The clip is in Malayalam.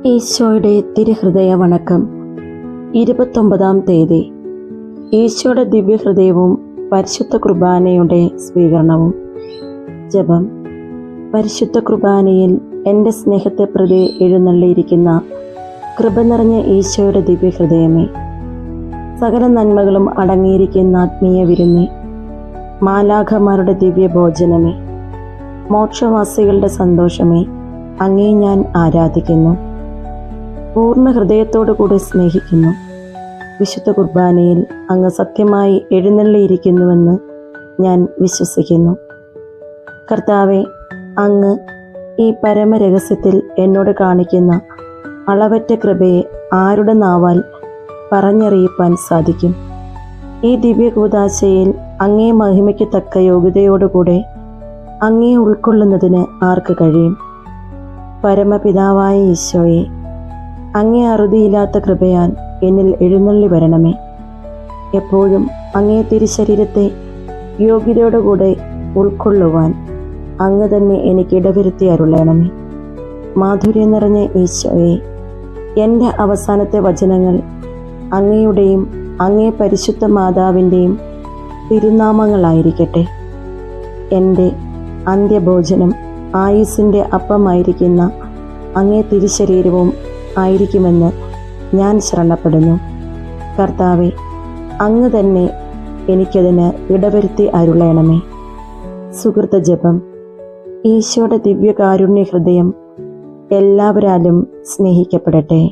ഈശോയുടെ തിരുഹൃദയ വണക്കം 29-ാം തീയതി. ഈശോയുടെ ദിവ്യഹൃദയവും പരിശുദ്ധ കുർബാനയുടെ സ്വീകരണവും. ജപം. പരിശുദ്ധ കുർബാനയിൽ എൻ്റെ സ്നേഹത്തെ പ്രതി എഴുന്നള്ളിയിരിക്കുന്ന കൃപ നിറഞ്ഞ ഈശോയുടെ ദിവ്യഹൃദയമേ, സകല നന്മകളും അടങ്ങിയിരിക്കുന്ന ആത്മീയ വിരുന്നേ, മാലാഖമാരുടെ ദിവ്യഭോജനമേ, മോക്ഷവാസികളുടെ സന്തോഷമേ, അങ്ങേ ഞാൻ ആരാധിക്കുന്നു, പൂർണ്ണ ഹൃദയത്തോടുകൂടി സ്നേഹിക്കുന്നു. വിശുദ്ധ കുർബാനയിൽ അങ്ങ് സത്യമായി എഴുന്നള്ളിയിരിക്കുന്നുവെന്ന് ഞാൻ വിശ്വസിക്കുന്നു. കർത്താവെ, അങ്ങ് ഈ പരമരഹസ്യത്തിൽ എന്നോട് കാണിക്കുന്ന അളവറ്റ കൃപയെ ആരുടെ നാവാൽ പറഞ്ഞറിയിപ്പാൻ സാധിക്കും? ഈ ദിവ്യകൂദാശയിൽ അങ്ങേ മഹിമയ്ക്ക് തക്ക യോഗ്യതയോടുകൂടെ അങ്ങേ ഉൾക്കൊള്ളുന്നതിന് ആർക്ക് കഴിയും? പരമപിതാവായ ഈശോയെ, അങ്ങേ അറുതിയില്ലാത്ത കൃപയാൽ എന്നിൽ എഴുന്നള്ളി വരണമേ. എപ്പോഴും അങ്ങേ തിരുശരീരത്തെ യോഗ്യതയോടുകൂടെ ഉൾക്കൊള്ളുവാൻ അങ്ങ് തന്നെ എനിക്ക് ഇടവരുത്തി അരുളണമേ. മാധുര്യം നിറഞ്ഞ ഈശോയെ, എൻ്റെ അവസാനത്തെ വചനങ്ങൾ അങ്ങയുടെയും അങ്ങേ പരിശുദ്ധ മാതാവിൻ്റെയും തിരുനാമങ്ങളായിരിക്കട്ടെ. എൻ്റെ അന്ത്യഭോജനം ആയുസ്സിൻ്റെ അപ്പമായിരിക്കുന്ന അങ്ങേ തിരുശരീരവും ആയിരിക്കുമെന്ന് ഞാൻ ശരണപ്പെടുന്നു. കർത്താവെ, അങ്ങ് തന്നെ എനിക്കതിന് ഇടവരുത്തി അരുളണമേ. സുഹൃത ജപം. ഈശോയുടെ ദിവ്യകാരുണ്യ ഹൃദയം എല്ലാവരാലും സ്നേഹിക്കപ്പെടട്ടെ.